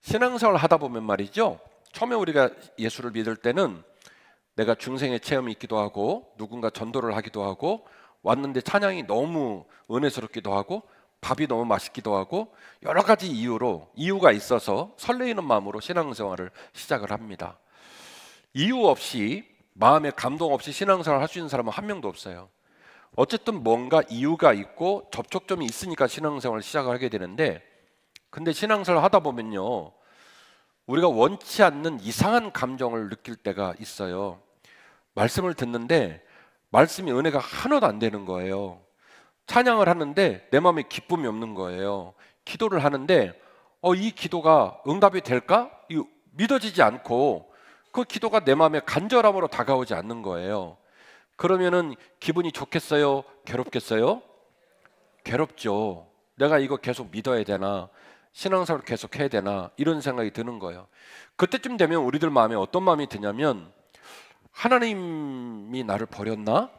신앙생활 하다 보면 말이죠, 처음에 우리가 예수를 믿을 때는 내가 중생의 체험이 있기도 하고 누군가 전도를 하기도 하고 왔는데 찬양이 너무 은혜스럽기도 하고 밥이 너무 맛있기도 하고 여러 가지 이유가 있어서 설레이는 마음으로 신앙생활을 시작을 합니다. 이유 없이, 마음에 감동 없이 신앙생활을 할 수 있는 사람은 한 명도 없어요. 어쨌든 뭔가 이유가 있고 접촉점이 있으니까 신앙생활을 시작을 하게 되는데, 근데 신앙생활을 하다 보면요, 우리가 원치 않는 이상한 감정을 느낄 때가 있어요. 말씀을 듣는데 말씀이 은혜가 하나도 안 되는 거예요. 찬양을 하는데 내 마음에 기쁨이 없는 거예요. 기도를 하는데 이 기도가 응답이 될까? 믿어지지 않고 그 기도가 내 마음에 간절함으로 다가오지 않는 거예요. 그러면은 기분이 좋겠어요? 괴롭겠어요? 괴롭죠. 내가 이거 계속 믿어야 되나? 신앙생활을 계속 해야 되나? 이런 생각이 드는 거예요. 그때쯤 되면 우리들 마음에 어떤 마음이 드냐면, 하나님이 나를 버렸나?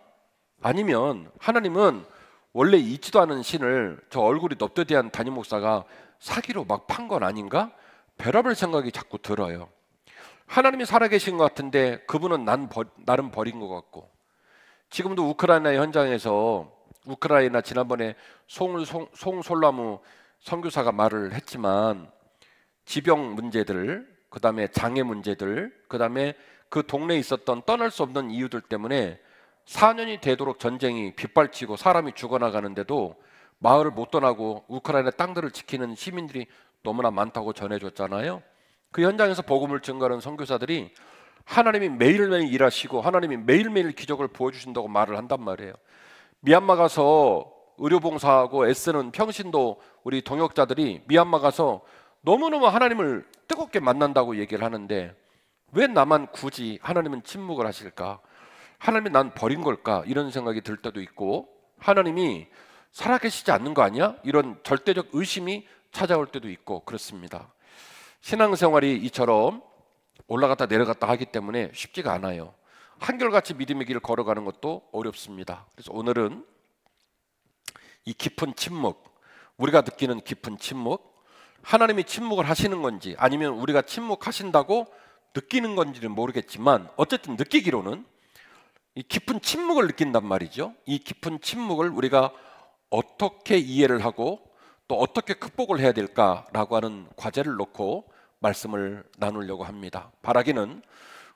아니면 하나님은 원래 있지도 않은 신을 저 얼굴이 넙대대한 담임 목사가 사기로 막 판 건 아닌가? 별의별 생각이 자꾸 들어요. 하나님이 살아계신 것 같은데 그분은 나름 버린 것 같고, 지금도 우크라이나 현장에서, 우크라이나 지난번에 송솔라무 선교사가 말을 했지만, 지병 문제들, 그 다음에 장애 문제들, 그 다음에 그 동네에 있었던 떠날 수 없는 이유들 때문에 4년이 되도록 전쟁이 빗발치고 사람이 죽어나가는데도 마을을 못 떠나고 우크라이나 땅들을 지키는 시민들이 너무나 많다고 전해줬잖아요. 그 현장에서 복음을 증거하는 선교사들이 하나님이 매일매일 일하시고 하나님이 매일매일 기적을 보여주신다고 말을 한단 말이에요. 미얀마 가서 의료봉사하고 애쓰는 평신도 우리 동역자들이 미얀마 가서 너무너무 하나님을 뜨겁게 만난다고 얘기를 하는데, 왜 나만 굳이 하나님은 침묵을 하실까? 하나님이 난 버린 걸까? 이런 생각이 들 때도 있고, 하나님이 살아계시지 않는 거 아니야? 이런 절대적 의심이 찾아올 때도 있고 그렇습니다. 신앙생활이 이처럼 올라갔다 내려갔다 하기 때문에 쉽지가 않아요. 한결같이 믿음의 길을 걸어가는 것도 어렵습니다. 그래서 오늘은 이 깊은 침묵, 우리가 느끼는 깊은 침묵, 하나님이 침묵을 하시는 건지 아니면 우리가 침묵하신다고 느끼는 건지는 모르겠지만, 어쨌든 느끼기로는 이 깊은 침묵을 느낀단 말이죠. 이 깊은 침묵을 우리가 어떻게 이해를 하고 또 어떻게 극복을 해야 될까라고 하는 과제를 놓고 말씀을 나누려고 합니다. 바라기는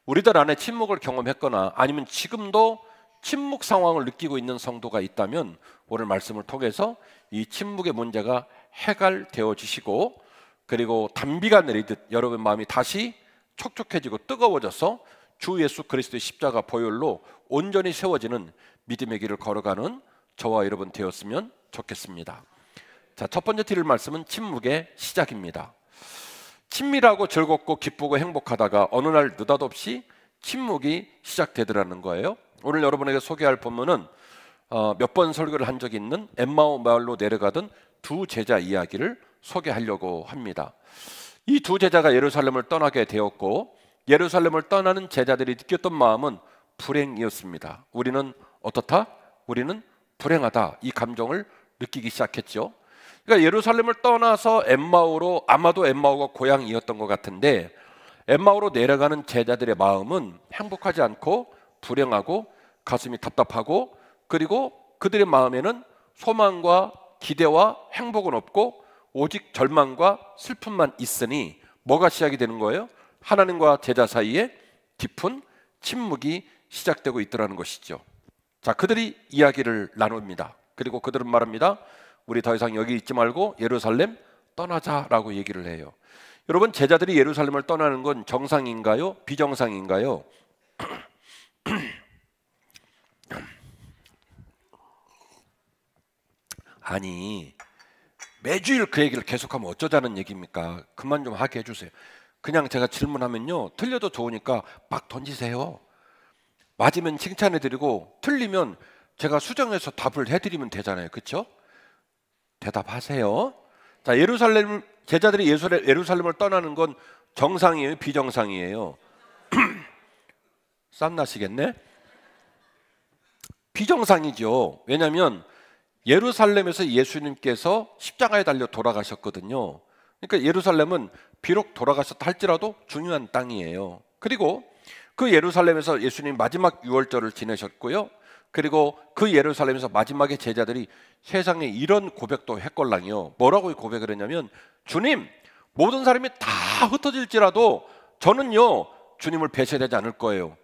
우리들 안에 침묵을 경험했거나 아니면 지금도 침묵 상황을 느끼고 있는 성도가 있다면 오늘 말씀을 통해서 이 침묵의 문제가 해결되어 지시고, 그리고 단비가 내리듯 여러분 마음이 다시 촉촉해지고 뜨거워져서 주 예수 그리스도의 십자가 보혈로 온전히 세워지는 믿음의 길을 걸어가는 저와 여러분 되었으면 좋겠습니다. 자, 첫 번째 드릴 말씀은 침묵의 시작입니다. 친밀하고 즐겁고 기쁘고 행복하다가 어느 날 느닷없이 침묵이 시작되더라는 거예요. 오늘 여러분에게 소개할 본문은 몇 번 설교를 한 적이 있는 엠마오 마을로 내려가던 두 제자 이야기를 소개하려고 합니다. 이 두 제자가 예루살렘을 떠나게 되었고, 예루살렘을 떠나는 제자들이 느꼈던 마음은 불행이었습니다. 우리는 어떻다? 우리는 불행하다. 이 감정을 느끼기 시작했죠. 그러니까 예루살렘을 떠나서 엠마오로, 아마도 엠마오가 고향이었던 것 같은데, 엠마오로 내려가는 제자들의 마음은 행복하지 않고 불행하고 가슴이 답답하고, 그리고 그들의 마음에는 소망과 기대와 행복은 없고 오직 절망과 슬픔만 있으니 뭐가 시작이 되는 거예요? 하나님과 제자 사이에 깊은 침묵이 시작되고 있더라는 것이죠. 자, 그들이 이야기를 나눕니다. 그리고 그들은 말합니다. 우리 더 이상 여기 있지 말고 예루살렘 떠나자라고 얘기를 해요. 여러분, 제자들이 예루살렘을 떠나는 건 정상인가요? 비정상인가요? 아니, 매주일 그 얘기를 계속하면 어쩌자는 얘기입니까? 그만 좀 하게 해주세요. 그냥 제가 질문하면요, 틀려도 좋으니까 막 던지세요. 맞으면 칭찬해드리고 틀리면 제가 수정해서 답을 해드리면 되잖아요. 그렇죠? 대답하세요. 자, 제자들이 예루살렘을 떠나는 건 정상이에요? 비정상이에요? 쌈나시겠네? 비정상이죠. 왜냐하면 예루살렘에서 예수님께서 십자가에 달려 돌아가셨거든요. 그러니까 예루살렘은 비록 돌아가셨다 할지라도 중요한 땅이에요. 그리고 그 예루살렘에서 예수님 마지막 유월절을 지내셨고요. 그리고 그 예루살렘에서 마지막에 제자들이 세상에 이런 고백도 했걸랑요. 뭐라고 고백을 했냐면, 주님, 모든 사람이 다 흩어질지라도 저는요 주님을 배신하지 않을 거예요.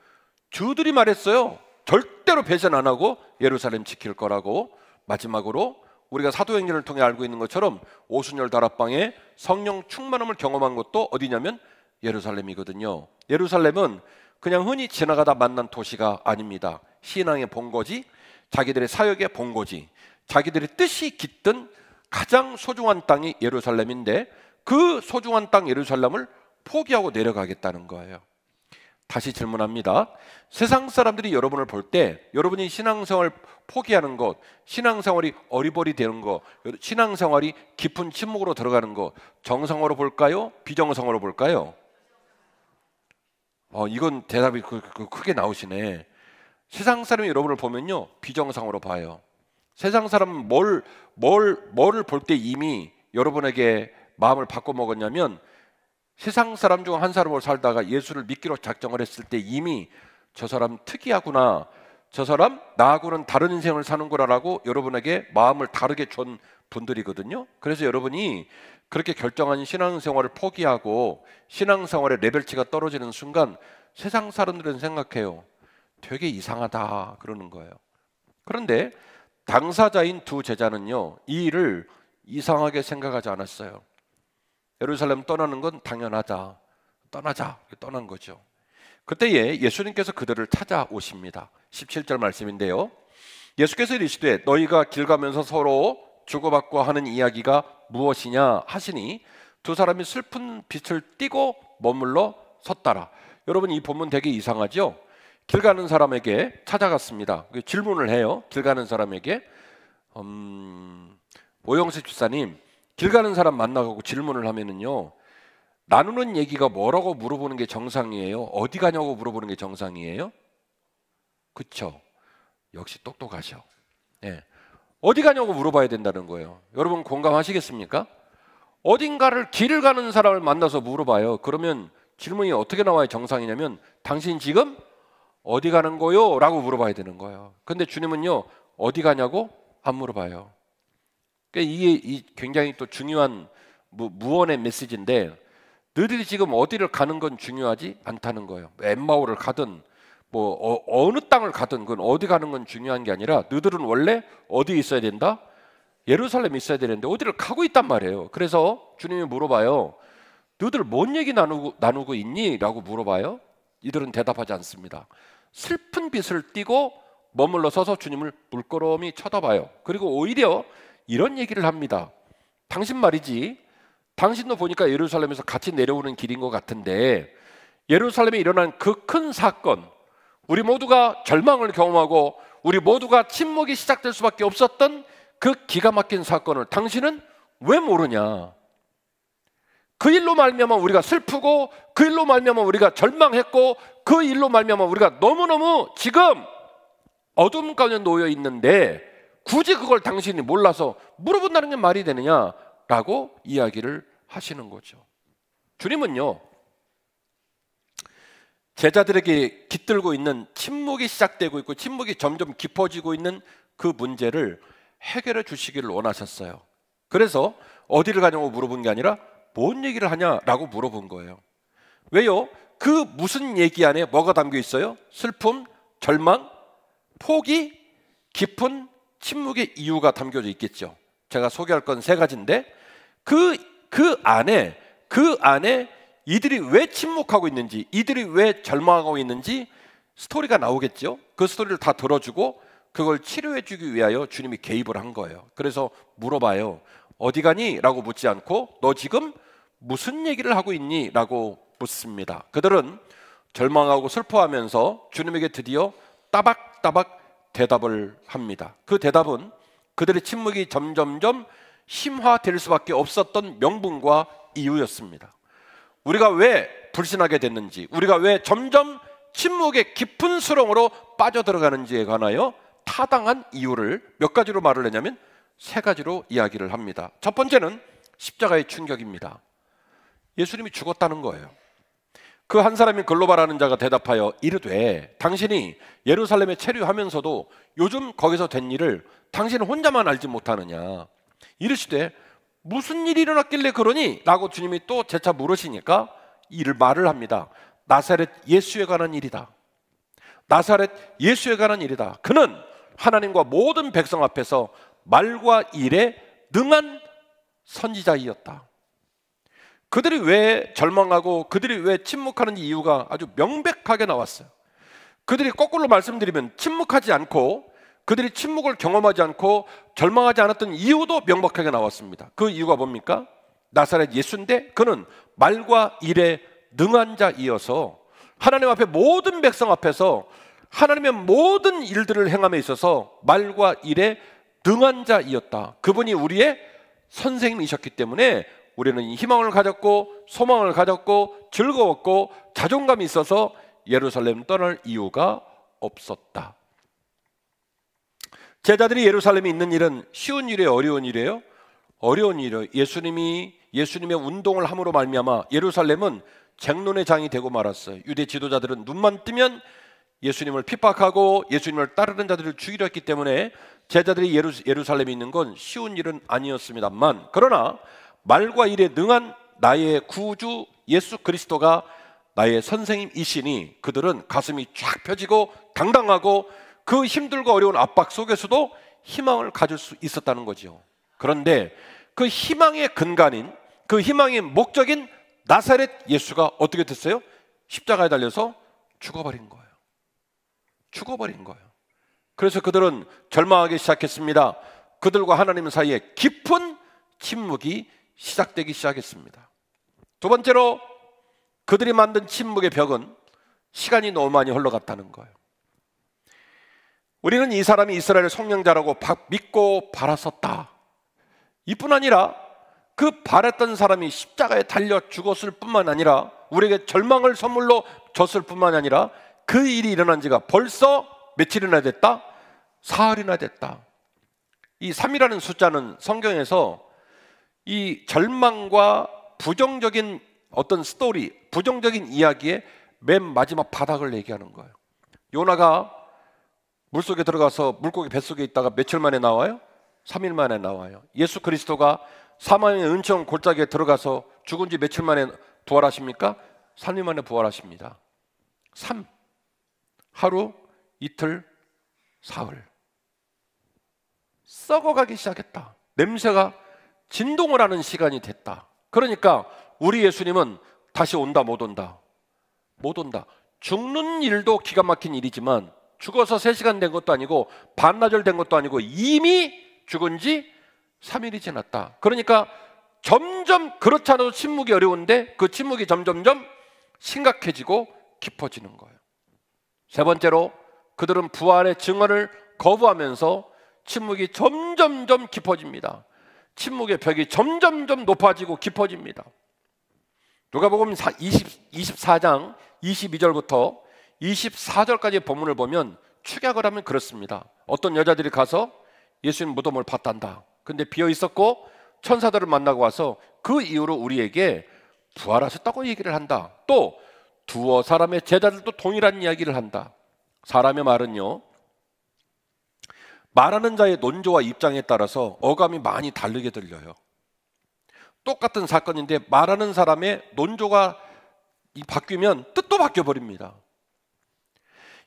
주들이 말했어요. 절대로 배신 안 하고 예루살렘 지킬 거라고. 마지막으로 우리가 사도행전을 통해 알고 있는 것처럼 오순절 다락방에 성령 충만함을 경험한 것도 어디냐면 예루살렘이거든요. 예루살렘은 그냥 흔히 지나가다 만난 도시가 아닙니다. 신앙의 본거지, 자기들의 사역의 본거지, 자기들의 뜻이 깃든 가장 소중한 땅이 예루살렘인데, 그 소중한 땅 예루살렘을 포기하고 내려가겠다는 거예요. 다시 질문합니다. 세상 사람들이 여러분을 볼 때 여러분이 신앙생활 포기하는 것, 신앙생활이 어리버리되는 것, 신앙생활이 깊은 침묵으로 들어가는 것, 정상으로 볼까요? 비정상으로 볼까요? 이건 대답이 크게 나오시네. 세상 사람이 여러분을 보면요 비정상으로 봐요. 세상 사람은 뭐를 볼 때 이미 여러분에게 마음을 바꿔먹었냐면, 세상 사람 중 한 사람으로 살다가 예수를 믿기로 작정을 했을 때 이미 저 사람 특이하구나, 저 사람 나하고는 다른 인생을 사는구나라고 여러분에게 마음을 다르게 준 분들이거든요. 그래서 여러분이 그렇게 결정한 신앙생활을 포기하고 신앙생활의 레벨치가 떨어지는 순간 세상 사람들은 생각해요. 되게 이상하다 그러는 거예요. 그런데 당사자인 두 제자는요 이 일을 이상하게 생각하지 않았어요. 예루살렘 떠나는 건 당연하다, 떠나자, 떠난 거죠. 그때에 예수님께서 그들을 찾아오십니다. 17절 말씀인데요, 예수께서 이르시되 너희가 길 가면서 서로 주고받고 하는 이야기가 무엇이냐 하시니 두 사람이 슬픈 빛을 띠고 머물러 섰더라. 여러분, 이 본문 되게 이상하죠? 길 가는 사람에게 찾아갔습니다. 질문을 해요. 길 가는 사람에게 오영식 집사님, 길 가는 사람 만나고 질문을 하면은요 나누는 얘기가 뭐라고 물어보는 게 정상이에요? 어디 가냐고 물어보는 게 정상이에요? 그쵸? 역시 똑똑하셔. 네. 어디 가냐고 물어봐야 된다는 거예요. 여러분 공감하시겠습니까? 어딘가를 길을 가는 사람을 만나서 물어봐요. 그러면 질문이 어떻게 나와야 정상이냐면, 당신 지금 어디 가는 거요? 라고 물어봐야 되는 거예요. 근데 주님은요 어디 가냐고 안 물어봐요. 이게 굉장히 또 중요한 무언의 메시지인데, 너희들이 지금 어디를 가는 건 중요하지 않다는 거예요. 엠마오를 가든 어느 땅을 가든 그건 어디 가는 건 중요한 게 아니라, 너희들은 원래 어디 있어야 된다? 예루살렘에 있어야 되는데 어디를 가고 있단 말이에요. 그래서 주님이 물어봐요. 너희들 뭔 얘기 나누고 있니? 라고 물어봐요. 이들은 대답하지 않습니다. 슬픈 빛을 띠고 머물러 서서 주님을 물끄러미 쳐다봐요. 그리고 오히려 이런 얘기를 합니다. 당신 말이지, 당신도 보니까 예루살렘에서 같이 내려오는 길인 것 같은데, 예루살렘에 일어난 그 큰 사건, 우리 모두가 절망을 경험하고 우리 모두가 침묵이 시작될 수밖에 없었던 그 기가 막힌 사건을 당신은 왜 모르냐? 그 일로 말미암아 우리가 슬프고, 그 일로 말미암아 우리가 절망했고, 그 일로 말미암아 우리가 너무너무 지금 어둠 가운데 놓여 있는데 굳이 그걸 당신이 몰라서 물어본다는 게 말이 되느냐라고 이야기를 하시는 거죠. 주님은요 제자들에게 깃들고 있는 침묵이 시작되고 있고 침묵이 점점 깊어지고 있는 그 문제를 해결해 주시기를 원하셨어요. 그래서 어디를 가냐고 물어본 게 아니라 뭔 얘기를 하냐라고 물어본 거예요. 왜요? 그 무슨 얘기 안에 뭐가 담겨 있어요? 슬픔, 절망, 포기, 깊은 침묵의 이유가 담겨져 있겠죠. 제가 소개할 건 세 가지인데, 그 안에 이들이 왜 침묵하고 있는지, 이들이 왜 절망하고 있는지 스토리가 나오겠죠. 그 스토리를 다 들어주고 그걸 치료해 주기 위하여 주님이 개입을 한 거예요. 그래서 물어봐요. 어디 가니? 라고 묻지 않고 너 지금 무슨 얘기를 하고 있니? 라고 묻습니다. 그들은 절망하고 슬퍼하면서 주님에게 드디어 따박따박 대답을 합니다. 그 대답은 그들의 침묵이 점점점 심화될 수밖에 없었던 명분과 이유였습니다. 우리가 왜 불신하게 됐는지, 우리가 왜 점점 침묵의 깊은 수렁으로 빠져들어가는지에 관하여 타당한 이유를 몇 가지로 말을 하냐면 세 가지로 이야기를 합니다. 첫 번째는 십자가의 충격입니다. 예수님이 죽었다는 거예요. 그 한 사람이 글로바라는 자가 대답하여 이르되 당신이 예루살렘에 체류하면서도 요즘 거기서 된 일을 당신은 혼자만 알지 못하느냐. 이르시되 무슨 일이 일어났길래 그러니? 라고 주님이 또 재차 물으시니까 이를 말을 합니다. 나사렛 예수에 관한 일이다. 나사렛 예수에 관한 일이다. 그는 하나님과 모든 백성 앞에서 말과 일에 능한 선지자이었다. 그들이 왜 절망하고 그들이 왜 침묵하는지 이유가 아주 명백하게 나왔어요. 그들이 거꾸로 말씀드리면 침묵하지 않고 그들이 침묵을 경험하지 않고 절망하지 않았던 이유도 명백하게 나왔습니다. 그 이유가 뭡니까? 나사렛 예수인데 그는 말과 일에 능한 자이어서 하나님 앞에 모든 백성 앞에서 하나님의 모든 일들을 행함에 있어서 말과 일에 능한 자이었다. 그분이 우리의 선생님이셨기 때문에 우리는 희망을 가졌고 소망을 가졌고 즐거웠고 자존감이 있어서 예루살렘 떠날 이유가 없었다. 제자들이 예루살렘에 있는 일은 쉬운 일이에요? 어려운 일이에요? 어려운 일이에요. 예수님의 운동을 함으로 말미암아 예루살렘은 쟁론의 장이 되고 말았어요. 유대 지도자들은 눈만 뜨면 예수님을 핍박하고 예수님을 따르는 자들을 죽이려 했기 때문에 제자들이 예루살렘에 있는 건 쉬운 일은 아니었습니다만, 그러나 말과 일에 능한 나의 구주 예수 그리스도가 나의 선생님이시니 그들은 가슴이 쫙 펴지고 당당하고 그 힘들고 어려운 압박 속에서도 희망을 가질 수 있었다는 거죠. 그런데 그 희망의 근간인, 그 희망의 목적인 나사렛 예수가 어떻게 됐어요? 십자가에 달려서 죽어버린 거예요. 죽어버린 거예요. 그래서 그들은 절망하기 시작했습니다. 그들과 하나님 사이에 깊은 침묵이 시작되기 시작했습니다. 두 번째로 그들이 만든 침묵의 벽은 시간이 너무 많이 흘러갔다는 거예요. 우리는 이 사람이 이스라엘 성령자라고 믿고 바랐었다. 이뿐 아니라 그 바랬던 사람이 십자가에 달려 죽었을 뿐만 아니라 우리에게 절망을 선물로 줬을 뿐만 아니라 그 일이 일어난 지가 벌써 며칠이나 됐다? 사흘이나 됐다. 이 3이라는 숫자는 성경에서 이 절망과 부정적인 어떤 스토리, 부정적인 이야기의 맨 마지막 바닥을 얘기하는 거예요. 요나가 물속에 들어가서 물고기 뱃속에 있다가 며칠 만에 나와요? 3일 만에 나와요. 예수 그리스도가 사망의 은총 골짜기에 들어가서 죽은 지 며칠 만에 부활하십니까? 3일 만에 부활하십니다. 3, 하루, 이틀, 사흘. 썩어가기 시작했다. 냄새가 진동을 하는 시간이 됐다. 그러니까 우리 예수님은 다시 온다 못 온다? 못 온다. 죽는 일도 기가 막힌 일이지만 죽어서 3시간 된 것도 아니고 반나절 된 것도 아니고 이미 죽은 지 3일이 지났다. 그러니까 점점 그렇지 않아도 침묵이 어려운데 그 침묵이 점점점 심각해지고 깊어지는 거예요. 세 번째로 그들은 부활의 증언을 거부하면서 침묵이 점점점 깊어집니다. 침묵의 벽이 점점점 높아지고 깊어집니다. 누가복음 24장 22절부터 24절까지의 본문을 보면 축약을 하면 그렇습니다. 어떤 여자들이 가서 예수님 무덤을 봤단다. 근데 비어 있었고 천사들을 만나고 와서 그 이후로 우리에게 부활하셨다고 얘기를 한다. 또 두어 사람의 제자들도 동일한 이야기를 한다. 사람의 말은요, 말하는 자의 논조와 입장에 따라서 어감이 많이 다르게 들려요. 똑같은 사건인데 말하는 사람의 논조가 바뀌면 뜻도 바뀌어버립니다.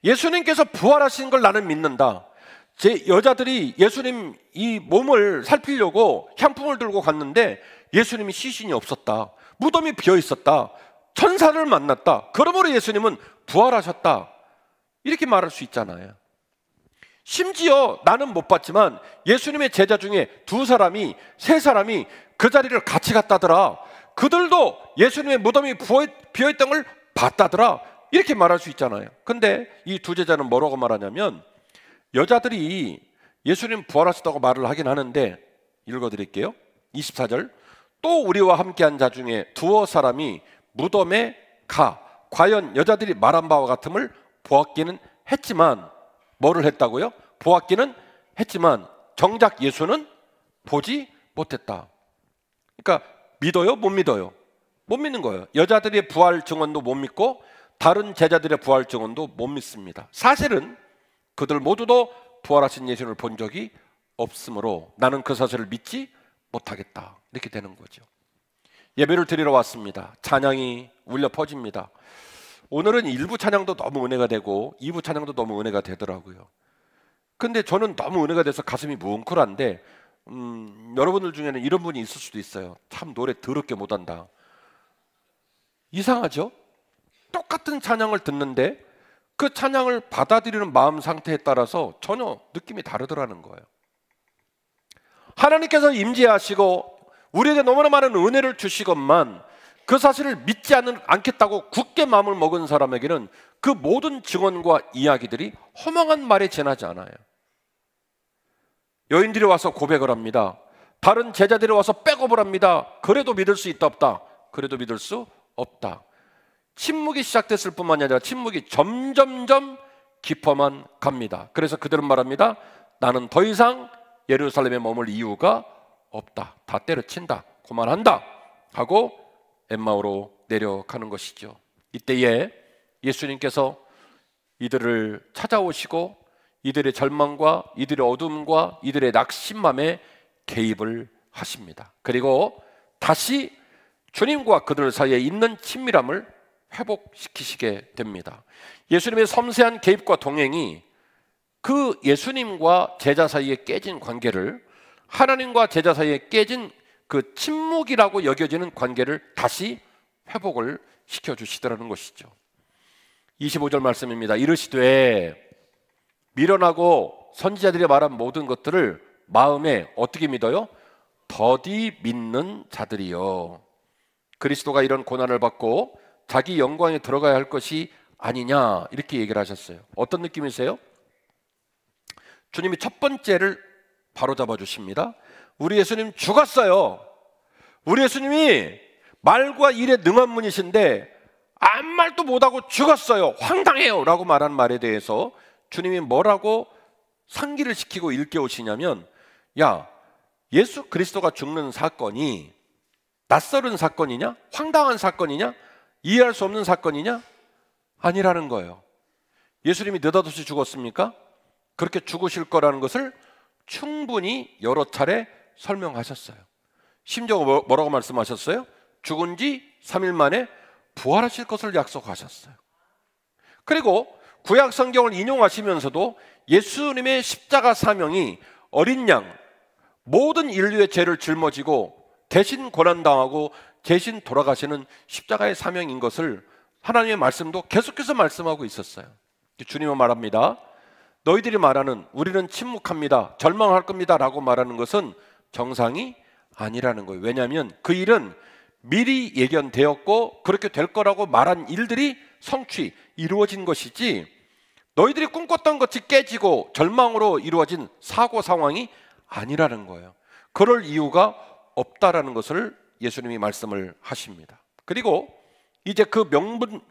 예수님께서 부활하신 걸 나는 믿는다. 제 여자들이 예수님 이 몸을 살피려고 향품을 들고 갔는데 예수님이 시신이 없었다. 무덤이 비어 있었다. 천사를 만났다. 그러므로 예수님은 부활하셨다. 이렇게 말할 수 있잖아요. 심지어 나는 못 봤지만 예수님의 제자 중에 2사람이 3사람이 그 자리를 같이 갔다더라. 그들도 예수님의 무덤이 비어있던 걸 봤다더라. 이렇게 말할 수 있잖아요. 근데 이 2 제자는 뭐라고 말하냐면, 여자들이 예수님 부활하셨다고 말을 하긴 하는데, 읽어드릴게요. 24절. 또 우리와 함께한 자 중에 두어 사람이 무덤에 가 과연 여자들이 말한 바와 같음을 보았기는 했지만, 뭐를 했다고요? 보았기는 했지만 정작 예수는 보지 못했다. 그러니까 믿어요? 못 믿어요? 못 믿는 거예요. 여자들의 부활 증언도 못 믿고 다른 제자들의 부활 증언도 못 믿습니다. 사실은 그들 모두도 부활하신 예수를 본 적이 없으므로 나는 그 사실을 믿지 못하겠다, 이렇게 되는 거죠. 예배를 드리러 왔습니다. 찬양이 울려 퍼집니다. 오늘은 1부 찬양도 너무 은혜가 되고 2부 찬양도 너무 은혜가 되더라고요. 근데 저는 너무 은혜가 돼서 가슴이 뭉클한데 여러분들 중에는 이런 분이 있을 수도 있어요. 참 노래 더럽게 못한다. 이상하죠? 똑같은 찬양을 듣는데 그 찬양을 받아들이는 마음 상태에 따라서 전혀 느낌이 다르더라는 거예요. 하나님께서 임재하시고 우리에게 너무나 많은 은혜를 주시건만 그 사실을 믿지 않겠다고 굳게 마음을 먹은 사람에게는 그 모든 증언과 이야기들이 허망한 말에 지나지 않아요. 여인들이 와서 고백을 합니다. 다른 제자들이 와서 백업을 합니다. 그래도 믿을 수 있다 없다? 그래도 믿을 수 없다. 침묵이 시작됐을 뿐만이 아니라 침묵이 점점점 깊어만 갑니다. 그래서 그들은 말합니다. 나는 더 이상 예루살렘에 머물 이유가 없다. 다 때려친다. 그만한다. 하고 엠마오로 내려가는 것이죠. 이때에 예수님께서 이들을 찾아오시고 이들의 절망과 이들의 어둠과 이들의 낙심함에 개입을 하십니다. 그리고 다시 주님과 그들 사이에 있는 친밀함을 회복시키시게 됩니다. 예수님의 섬세한 개입과 동행이 그 예수님과 제자 사이에 깨진 관계를, 하나님과 제자 사이에 깨진 그 침묵이라고 여겨지는 관계를 다시 회복을 시켜주시더라는 것이죠. 25절 말씀입니다. 이르시되 미련하고 선지자들이 말한 모든 것들을 마음에 어떻게 믿어요? 더디 믿는 자들이요. 그리스도가 이런 고난을 받고 자기 영광에 들어가야 할 것이 아니냐, 이렇게 얘기를 하셨어요. 어떤 느낌이세요? 주님이 첫 번째를 바로잡아 주십니다. 우리 예수님 죽었어요. 우리 예수님이 말과 일에 능한 분이신데 아무 말도 못하고 죽었어요. 황당해요 라고 말한 말에 대해서 주님이 뭐라고 상기를 시키고 일깨우시냐면, 야, 예수 그리스도가 죽는 사건이 낯설은 사건이냐? 황당한 사건이냐? 이해할 수 없는 사건이냐? 아니라는 거예요. 예수님이 느닷없이 죽었습니까? 그렇게 죽으실 거라는 것을 충분히 여러 차례 설명하셨어요. 심지어 뭐라고 말씀하셨어요? 죽은 지 3일 만에 부활하실 것을 약속하셨어요. 그리고 구약 성경을 인용하시면서도 예수님의 십자가 사명이 어린 양, 모든 인류의 죄를 짊어지고 대신 고난당하고 대신 돌아가시는 십자가의 사명인 것을 하나님의 말씀도 계속해서 말씀하고 있었어요. 주님은 말합니다. 너희들이 말하는 우리는 침묵합니다, 절망할 겁니다 라고 말하는 것은 정상이 아니라는 거예요. 왜냐하면 그 일은 미리 예견되었고 그렇게 될 거라고 말한 일들이 성취, 이루어진 것이지 너희들이 꿈꿨던 것이 깨지고 절망으로 이루어진 사고 상황이 아니라는 거예요. 그럴 이유가 없다라는 것을 예수님이 말씀을 하십니다. 그리고 이제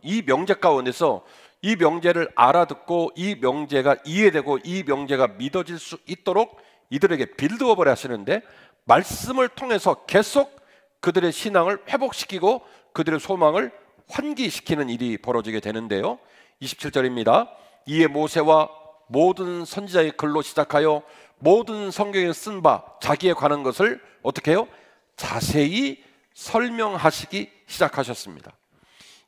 이 명제 가운데서 이 명제를 알아듣고 이 명제가 이해되고 이 명제가 믿어질 수 있도록 이들에게 빌드업을 하시는데, 말씀을 통해서 계속 그들의 신앙을 회복시키고 그들의 소망을 환기시키는 일이 벌어지게 되는데요. 27절입니다. 이에 모세와 모든 선지자의 글로 시작하여 모든 성경에 쓴 바 자기에 관한 것을 어떻게 해요? 자세히 설명하시기 시작하셨습니다.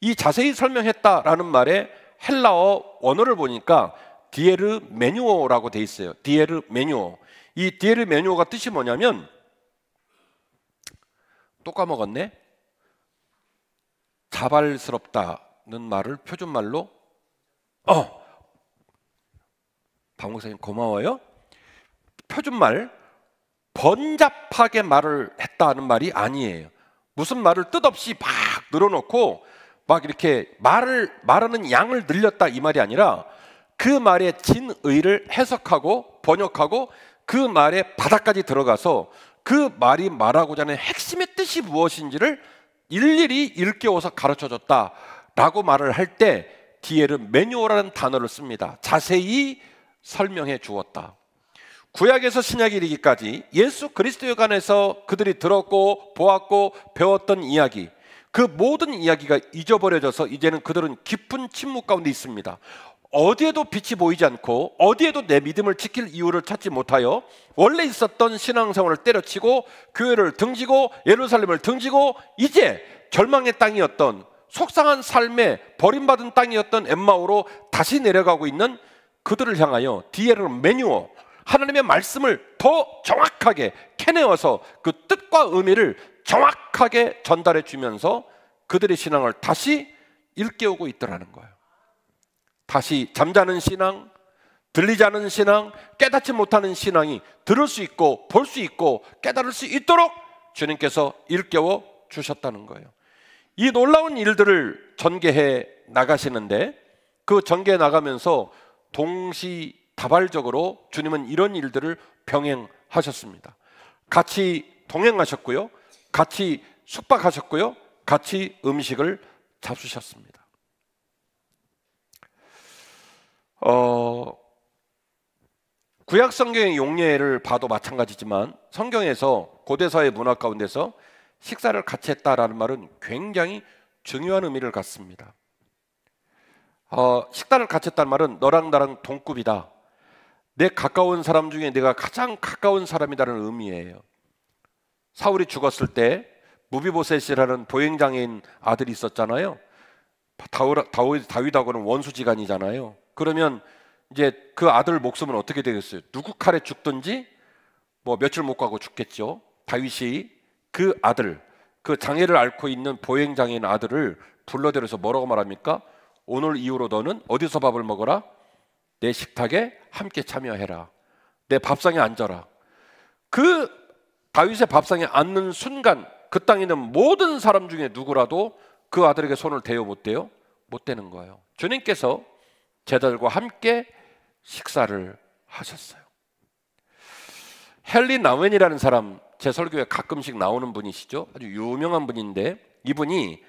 이 자세히 설명했다라는 말에 헬라어 원어를 보니까 디에르 메뉴어라고 돼 있어요. 디에르 메뉴어. 이 디에르 메뉴어가 뜻이 뭐냐면, 또 까먹었네. 자발스럽다는 말을 표준말로 박 목사님 고마워요. 표준말 번잡하게 말을 했다는 말이 아니에요. 무슨 말을 뜻없이 막 늘어놓고 막 이렇게 말하는 양을 늘렸다 이 말이 아니라 그 말의 진의를 해석하고 번역하고 그 말의 바닥까지 들어가서 그 말이 말하고자 하는 핵심의 뜻이 무엇인지를 일일이 일깨워서 가르쳐줬다라고 말을 할 때 디에르 메뉴어라는 단어를 씁니다. 자세히 설명해 주었다. 구약에서 신약에 이르기까지 예수 그리스도에 관해서 그들이 들었고 보았고 배웠던 이야기, 그 모든 이야기가 잊어버려져서 이제는 그들은 깊은 침묵 가운데 있습니다. 어디에도 빛이 보이지 않고 어디에도 내 믿음을 지킬 이유를 찾지 못하여 원래 있었던 신앙생활을 때려치고 교회를 등지고 예루살렘을 등지고 이제 절망의 땅이었던, 속상한 삶에 버림받은 땅이었던 엠마오로 다시 내려가고 있는 그들을 향하여 디에르 매뉴어, 하나님의 말씀을 더 정확하게 캐내어서 그 뜻과 의미를 정확하게 전달해 주면서 그들의 신앙을 다시 일깨우고 있더라는 거예요. 다시 잠자는 신앙, 들리지 않는 신앙, 깨닫지 못하는 신앙이 들을 수 있고 볼 수 있고 깨달을 수 있도록 주님께서 일깨워 주셨다는 거예요. 이 놀라운 일들을 전개해 나가시는데, 그 전개해 나가면서 동시다발적으로 주님은 이런 일들을 병행하셨습니다. 같이 동행하셨고요, 같이 숙박하셨고요, 같이 음식을 잡수셨습니다. 구약 성경의 용례를 봐도 마찬가지지만 성경에서 고대사의 문화 가운데서 식사를 같이 했다라는 말은 굉장히 중요한 의미를 갖습니다. 식사를 같이 했다는 말은 너랑 나랑 동급이다, 내 가까운 사람 중에 내가 가장 가까운 사람이라는 의미예요. 사울이 죽었을 때 무비보셋이라는 보행장애인 아들이 있었잖아요. 다윗하고는 원수지간이잖아요. 그러면 이제 그 아들 목숨은 어떻게 되겠어요? 누구 칼에 죽든지 뭐 며칠 못 가고 죽겠죠. 다윗이 그 아들, 그 장애를 앓고 있는 보행장애인 아들을 불러들여서 뭐라고 말합니까? 오늘 이후로 너는 어디서 밥을 먹어라? 내 식탁에 함께 참여해라, 내 밥상에 앉아라. 그 다윗의 밥상에 앉는 순간 그 땅에 있는 모든 사람 중에 누구라도 그 아들에게 손을 대요, 못 대요? 못 대는 거예요. 주님께서 제자들과 함께 식사를 하셨어요. 헨리 나웬이라는 사람, 제 설교에 가끔씩 나오는 분이시죠. 아주 유명한 분인데, 이분이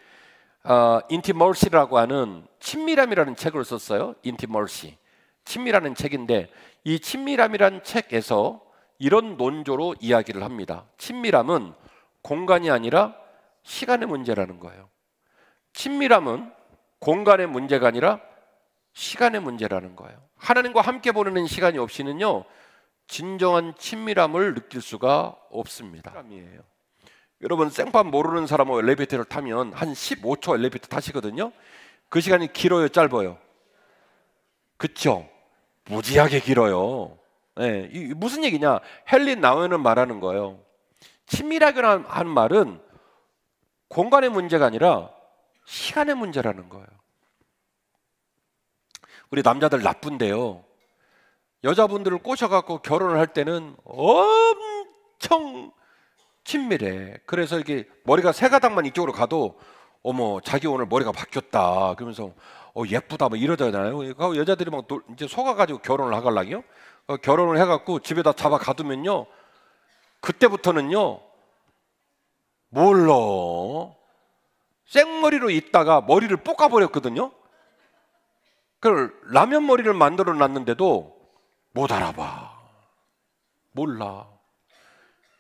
인티멀시라고 하는 친밀함이라는 책을 썼어요. 인티멀시, 친밀하는 책인데, 이 친밀함이라는 책에서 이런 논조로 이야기를 합니다. 친밀함은 공간이 아니라 시간의 문제라는 거예요. 친밀함은 공간의 문제가 아니라 시간의 문제라는 거예요. 하나님과 함께 보내는 시간이 없이는요, 진정한 친밀함을 느낄 수가 없습니다. 여러분, 생판 모르는 사람하고 엘리베이터를 타면 한 15초 엘리베이터 타시거든요. 그 시간이 길어요, 짧아요? 그쵸? 무지하게 길어요. 네, 무슨 얘기냐? 헨리 나웬은 말하는 거예요. 친밀하게라는 하는 말은 공간의 문제가 아니라 시간의 문제라는 거예요. 우리 남자들 나쁜데요, 여자분들을 꼬셔갖고 결혼을 할 때는 엄청 친밀해. 그래서 이렇게 머리가 세 가닥만 이쪽으로 가도 어머, 자기 오늘 머리가 바뀌었다 그러면서 예쁘다 뭐 이러잖아요. 여자들이 막 이제 속아가지고 결혼을 하갈랑요. 결혼을 해갖고 집에다 잡아 가두면요, 그때부터는요, 몰라, 생머리로 있다가 머리를 볶아버렸거든요. 그 라면 머리를 만들어 놨는데도 못 알아봐. 몰라.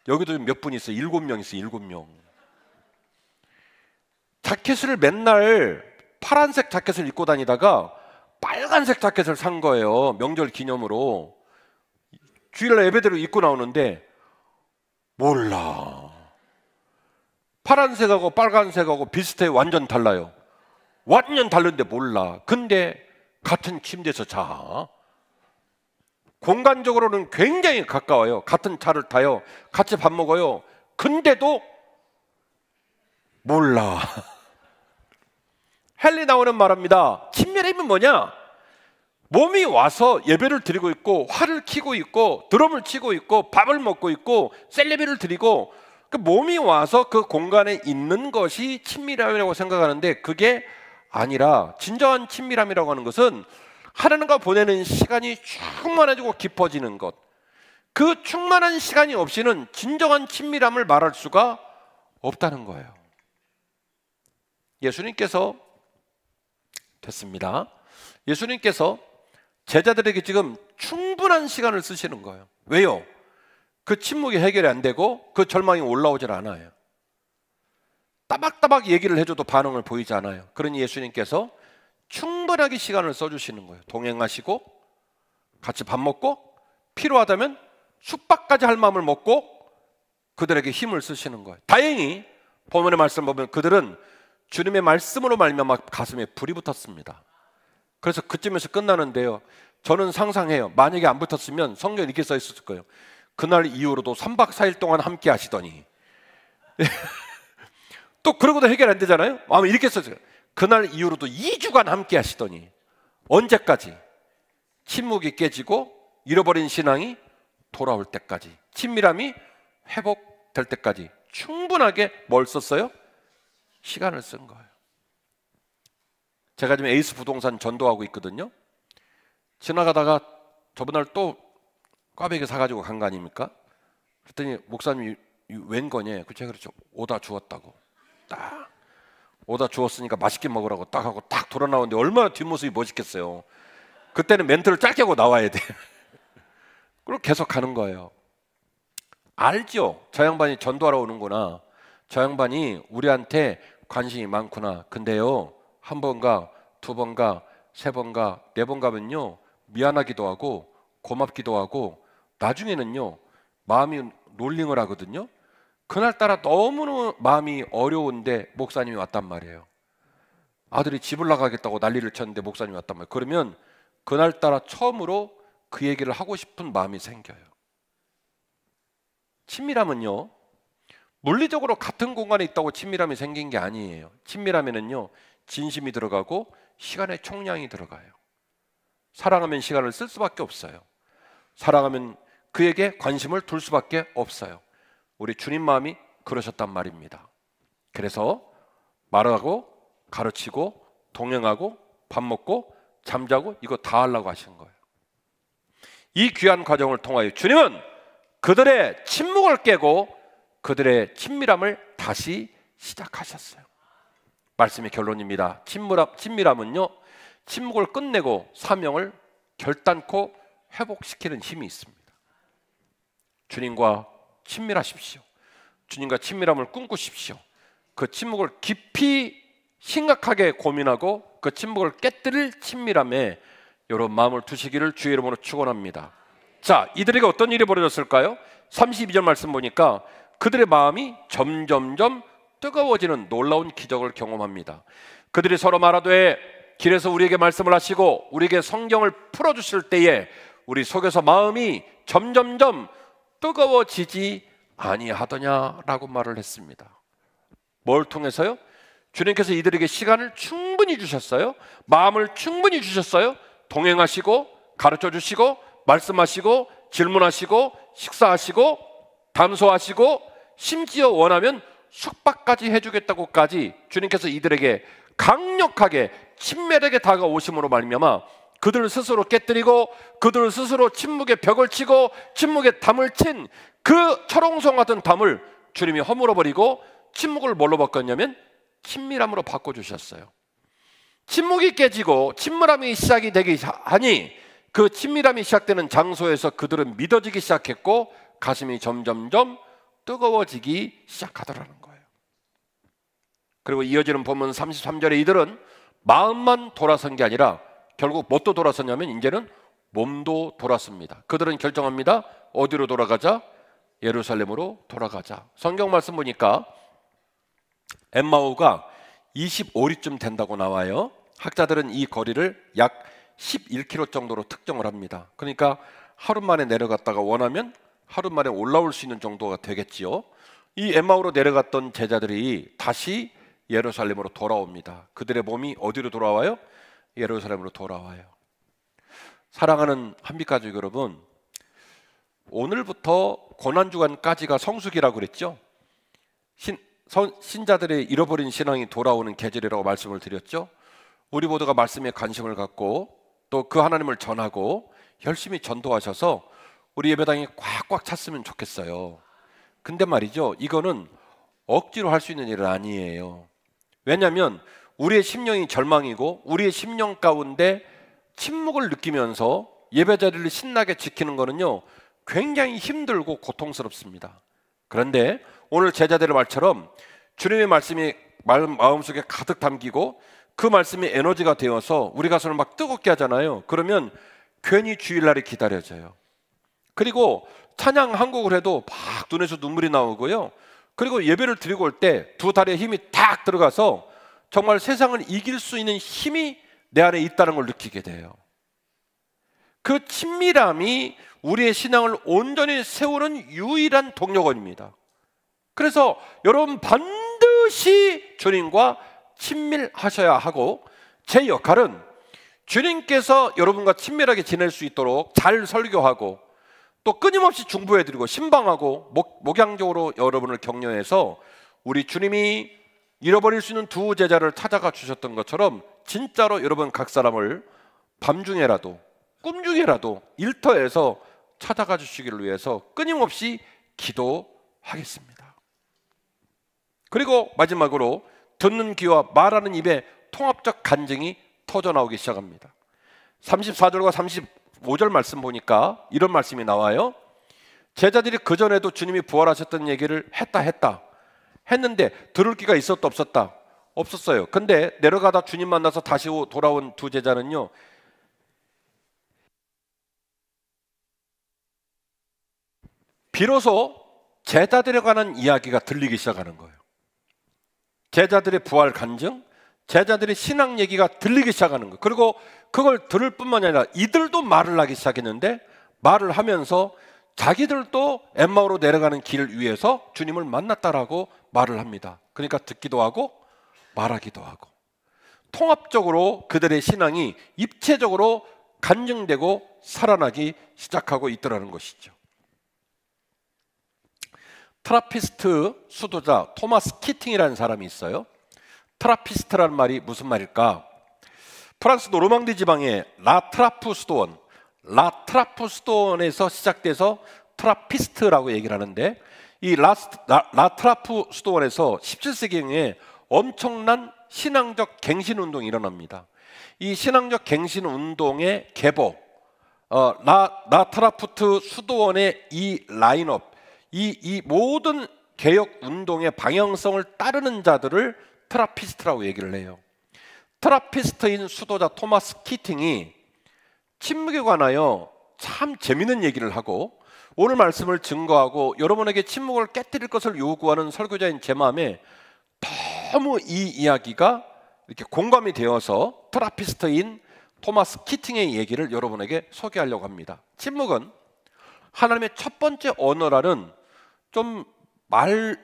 여기도 몇 분 있어요. 7명 있어요. 7명. 자켓을 맨날 파란색 자켓을 입고 다니다가 빨간색 자켓을 산 거예요. 명절 기념으로. 주일날 예배대로 입고 나오는데 몰라. 파란색하고 빨간색하고 비슷해. 완전 달라요. 완전 다른데 몰라. 근데 같은 침대에서 자. 공간적으로는 굉장히 가까워요. 같은 차를 타요. 같이 밥 먹어요. 근데도 몰라. 헨리 나오는 말합니다. 친밀함이 뭐냐? 몸이 와서 예배를 드리고 있고 활을 켜고 있고 드럼을 치고 있고 밥을 먹고 있고 셀레비를 드리고, 그 몸이 와서 그 공간에 있는 것이 친밀함이라고 생각하는데, 그게 아니라 진정한 친밀함이라고 하는 것은 하나님과 보내는 시간이 충만해지고 깊어지는 것. 그 충만한 시간이 없이는 진정한 친밀함을 말할 수가 없다는 거예요. 예수님께서 됐습니다. 예수님께서 제자들에게 지금 충분한 시간을 쓰시는 거예요. 왜요? 그 침묵이 해결이 안 되고 그 절망이 올라오질 않아요. 따박따박 얘기를 해줘도 반응을 보이지 않아요. 그러니 예수님께서 충분하게 시간을 써주시는 거예요. 동행하시고 같이 밥 먹고 필요하다면 숙박까지 할 마음을 먹고 그들에게 힘을 쓰시는 거예요. 다행히 본문의 말씀을 보면 그들은 주님의 말씀으로 말미암아 가슴에 불이 붙었습니다. 그래서 그쯤에서 끝나는데요, 저는 상상해요. 만약에 안 붙었으면 성경에 이렇게 써 있었을 거예요. 그날 이후로도 3박 4일 동안 함께 하시더니 또 그러고도 해결 안 되잖아요. 아마 이렇게 써있어요. 그날 이후로도 2주간 함께 하시더니 언제까지? 침묵이 깨지고 잃어버린 신앙이 돌아올 때까지, 친밀함이 회복될 때까지 충분하게 뭘 썼어요? 시간을 쓴 거예요. 제가 지금 에이스 부동산 전도하고 있거든요. 지나가다가 저번 날 또 꽈배기 사가지고 간 거 아닙니까? 그랬더니 목사님이 웬 거냐? 제가 그렇죠. 오다 주었다고. 딱 오다 주었으니까 맛있게 먹으라고 딱 하고 딱 돌아 나오는데 얼마나 뒷모습이 멋있겠어요. 그때는 멘트를 짧게 하고 나와야 돼. 그리고 계속 가는 거예요. 알죠? 저 양반이 전도하러 오는구나. 저 양반이 우리한테 관심이 많구나. 근데요, 한 번가, 두 번가, 세 번가, 네 번 가면요, 미안하기도 하고 고맙기도 하고 나중에는요, 마음이 롤링을 하거든요. 그날따라 너무너무 마음이 어려운데 목사님이 왔단 말이에요. 아들이 집을 나가겠다고 난리를 쳤는데 목사님이 왔단 말이에요. 그러면 그날따라 처음으로 그 얘기를 하고 싶은 마음이 생겨요. 친밀함은요, 물리적으로 같은 공간에 있다고 친밀함이 생긴 게 아니에요. 친밀함에는요, 진심이 들어가고 시간의 총량이 들어가요. 사랑하면 시간을 쓸 수밖에 없어요. 사랑하면 그에게 관심을 둘 수밖에 없어요. 우리 주님 마음이 그러셨단 말입니다. 그래서 말하고 가르치고 동행하고 밥 먹고 잠자고 이거 다 하려고 하신 거예요. 이 귀한 과정을 통하여 주님은 그들의 침묵을 깨고 그들의 친밀함을 다시 시작하셨어요. 말씀의 결론입니다. 친밀함은요, 침묵을 끝내고 사명을 결단코 회복시키는 힘이 있습니다. 주님과 친밀하십시오. 주님과 친밀함을 꿈꾸십시오. 그 침묵을 깊이 심각하게 고민하고 그 침묵을 깨뜨릴 친밀함에 여러분 마음을 두시기를 주의 이름으로 축원합니다. 자, 이들에게 어떤 일이 벌어졌을까요? 32절 말씀 보니까 그들의 마음이 점점점 뜨거워지는 놀라운 기적을 경험합니다. 그들이 서로 말하되 길에서 우리에게 말씀을 하시고 우리에게 성경을 풀어주실 때에 우리 속에서 마음이 점점점 뜨거워지지 아니하더냐라고 말을 했습니다. 뭘 통해서요? 주님께서 이들에게 시간을 충분히 주셨어요. 마음을 충분히 주셨어요. 동행하시고 가르쳐 주시고 말씀하시고 질문하시고 식사하시고 담소하시고 심지어 원하면 숙박까지 해주겠다고까지 주님께서 이들에게 강력하게 친밀하게 다가오심으로 말미암아 그들 스스로 깨뜨리고 그들 스스로 침묵의 벽을 치고 침묵의 담을 친 그 철옹성 같은 담을 주님이 허물어버리고 침묵을 뭘로 바꿨냐면 친밀함으로 바꿔주셨어요. 침묵이 깨지고 친밀함이 시작이 되기 하니 그 친밀함이 시작되는 장소에서 그들은 믿어지기 시작했고 가슴이 점점점 뜨거워지기 시작하더라는 거예요. 그리고 이어지는 본문 33절에 이들은 마음만 돌아선 게 아니라 결국 뭣도 돌아섰냐면 이제는 몸도 돌았습니다. 그들은 결정합니다. 어디로 돌아가자? 예루살렘으로 돌아가자. 성경 말씀 보니까 엠마오가 25리쯤 된다고 나와요. 학자들은 이 거리를 약 11km 정도로 특정을 합니다. 그러니까 하루 만에 내려갔다가 원하면 하루 만에 올라올 수 있는 정도가 되겠지요. 이 엠마오로 내려갔던 제자들이 다시 예루살렘으로 돌아옵니다. 그들의 몸이 어디로 돌아와요? 예루살렘으로 돌아와요. 사랑하는 한빛가족 여러분, 오늘부터 고난주간까지가 성수기라고 그랬죠. 신자들의 잃어버린 신앙이 돌아오는 계절이라고 말씀을 드렸죠. 우리 모두가 말씀에 관심을 갖고 또 그 하나님을 전하고 열심히 전도하셔서 우리 예배당이 꽉꽉 찼으면 좋겠어요. 근데 말이죠, 이거는 억지로 할 수 있는 일은 아니에요. 왜냐하면 우리의 심령이 절망이고 우리의 심령 가운데 침묵을 느끼면서 예배 자리를 신나게 지키는 거는요, 굉장히 힘들고 고통스럽습니다. 그런데 오늘 제자들의 말처럼 주님의 말씀이 마음속에 가득 담기고 그 말씀이 에너지가 되어서 우리 가슴을 막 뜨겁게 하잖아요. 그러면 괜히 주일날이 기다려져요. 그리고 찬양 한 곡을 해도 막 눈에서 눈물이 나오고요. 그리고 예배를 드리고 올 때 두 다리에 힘이 딱 들어가서 정말 세상을 이길 수 있는 힘이 내 안에 있다는 걸 느끼게 돼요. 그 친밀함이 우리의 신앙을 온전히 세우는 유일한 동력원입니다. 그래서 여러분 반드시 주님과 친밀하셔야 하고, 제 역할은 주님께서 여러분과 친밀하게 지낼 수 있도록 잘 설교하고 또 끊임없이 중보해드리고 신방하고 목양적으로 여러분을 격려해서 우리 주님이 잃어버릴 수 있는 두 제자를 찾아가 주셨던 것처럼 진짜로 여러분 각 사람을 밤중에라도 꿈중에라도 일터에서 찾아가 주시기를 위해서 끊임없이 기도하겠습니다. 그리고 마지막으로 듣는 귀와 말하는 입에 통합적 간증이 터져나오기 시작합니다. 34절과 35절 말씀 보니까 이런 말씀이 나와요. 제자들이 그전에도 주님이 부활하셨던 얘기를 했는데 들을 귀가 있었다 없었다? 없었어요. 근데 내려가다 주님 만나서 다시 돌아온 두 제자는요, 비로소 제자들에 관한 이야기가 들리기 시작하는 거예요. 제자들의 부활 간증, 제자들의 신앙 얘기가 들리기 시작하는 거예요. 그리고 그걸 들을 뿐만 아니라 이들도 말을 하기 시작했는데, 말을 하면서 자기들도 엠마오로 내려가는 길 위에서 주님을 만났다라고 말을 합니다. 그러니까 듣기도 하고 말하기도 하고 통합적으로 그들의 신앙이 입체적으로 간증되고 살아나기 시작하고 있더라는 것이죠. 트라피스트 수도자 토마스 키팅이라는 사람이 있어요. 트라피스트라는 말이 무슨 말일까? 프랑스 노르망디 지방의 라트라프 수도원에서 시작돼서 트라피스트라고 얘기를 하는데, 이 라트라프 수도원에서 17세기에 엄청난 신앙적 갱신운동이 일어납니다. 이 신앙적 갱신운동의 계보, 라트라프트 수도원의 이 라인업, 이 모든 개혁운동의 방향성을 따르는 자들을 트라피스트라고 얘기를 해요. 트라피스트인 수도자 토마스 키팅이 침묵에 관하여 참 재미있는 얘기를 하고 오늘 말씀을 증거하고 여러분에게 침묵을 깨뜨릴 것을 요구하는 설교자인 제 마음에 너무 이 이야기가 이렇게 공감이 되어서 트라피스트인 토마스 키팅의 얘기를 여러분에게 소개하려고 합니다. 침묵은 하나님의 첫 번째 언어라는 좀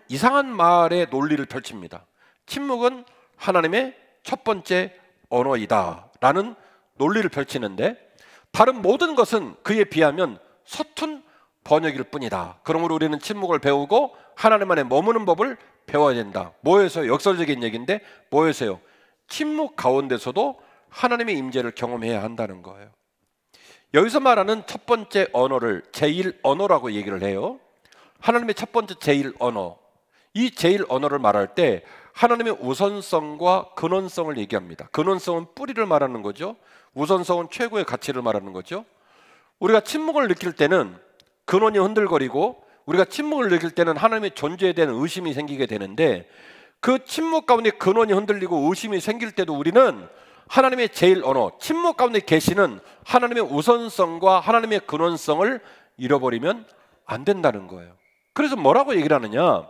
이상한 말의 논리를 펼칩니다. 침묵은 하나님의 첫 번째 언어이다 라는 논리를 펼치는데, 다른 모든 것은 그에 비하면 서툰 번역일 뿐이다. 그러므로 우리는 침묵을 배우고 하나님 안에 머무는 법을 배워야 된다. 뭐에서요? 역설적인 얘기인데 뭐에서요? 침묵 가운데서도 하나님의 임재를 경험해야 한다는 거예요. 여기서 말하는 첫 번째 언어를 제1 언어라고 얘기를 해요. 하나님의 첫 번째 제1 언어, 이 제1 언어를 말할 때 하나님의 우선성과 근원성을 얘기합니다. 근원성은 뿌리를 말하는 거죠. 우선성은 최고의 가치를 말하는 거죠. 우리가 침묵을 느낄 때는 근원이 흔들거리고, 우리가 침묵을 느낄 때는 하나님의 존재에 대한 의심이 생기게 되는데, 그 침묵 가운데 근원이 흔들리고 의심이 생길 때도 우리는 하나님의 제1 언어, 침묵 가운데 계시는 하나님의 우선성과 하나님의 근원성을 잃어버리면 안 된다는 거예요. 그래서 뭐라고 얘기를 하느냐?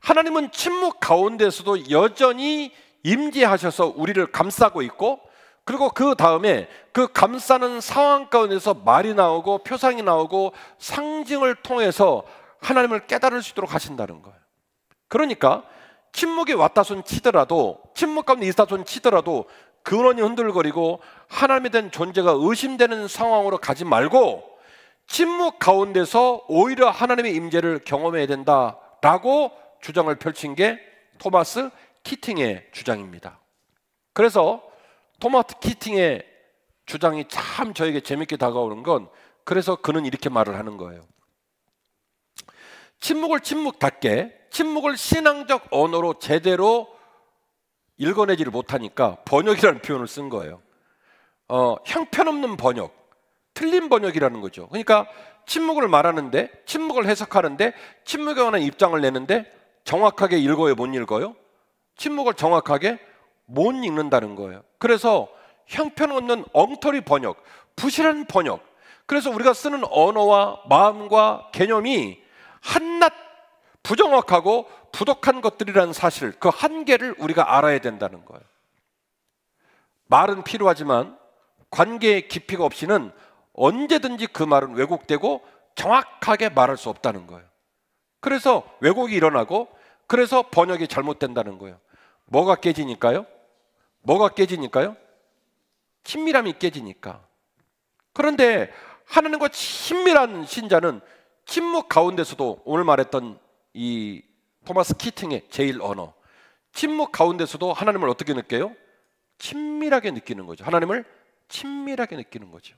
하나님은 침묵 가운데서도 여전히 임재하셔서 우리를 감싸고 있고, 그리고 그 다음에 그 감싸는 상황 가운데서 말이 나오고 표상이 나오고 상징을 통해서 하나님을 깨달을 수 있도록 하신다는 거예요. 그러니까 침묵이 왔다 손 치더라도, 침묵 가운데 있다 손 치더라도 근원이 흔들거리고 하나님에 대한 존재가 의심되는 상황으로 가지 말고 침묵 가운데서 오히려 하나님의 임재를 경험해야 된다라고 주장을 펼친 게 토마스 키팅의 주장입니다. 그래서 토마스 키팅의 주장이 참 저에게 재밌게 다가오는 건, 그래서 그는 이렇게 말을 하는 거예요. 침묵을 침묵답게, 침묵을 신앙적 언어로 제대로 읽어내지를 못하니까 번역이라는 표현을 쓴 거예요. 형편없는 번역, 틀린 번역이라는 거죠. 그러니까 침묵을 말하는데, 침묵을 해석하는데, 침묵에 관한 입장을 내는데 정확하게 읽어요, 못 읽어요? 침묵을 정확하게 못 읽는다는 거예요. 그래서 형편없는 엉터리 번역, 부실한 번역. 그래서 우리가 쓰는 언어와 마음과 개념이 한낱 부정확하고 부족한 것들이라는 사실, 그 한계를 우리가 알아야 된다는 거예요. 말은 필요하지만 관계의 깊이가 없이는 언제든지 그 말은 왜곡되고 정확하게 말할 수 없다는 거예요. 그래서 왜곡이 일어나고, 그래서 번역이 잘못된다는 거예요. 뭐가 깨지니까요? 뭐가 깨지니까요? 친밀함이 깨지니까. 그런데 하나님과 친밀한 신자는 침묵 가운데서도, 오늘 말했던 이 토마스 키팅의 제일 언어, 침묵 가운데서도 하나님을 어떻게 느껴요? 친밀하게 느끼는 거죠. 하나님을 친밀하게 느끼는 거죠.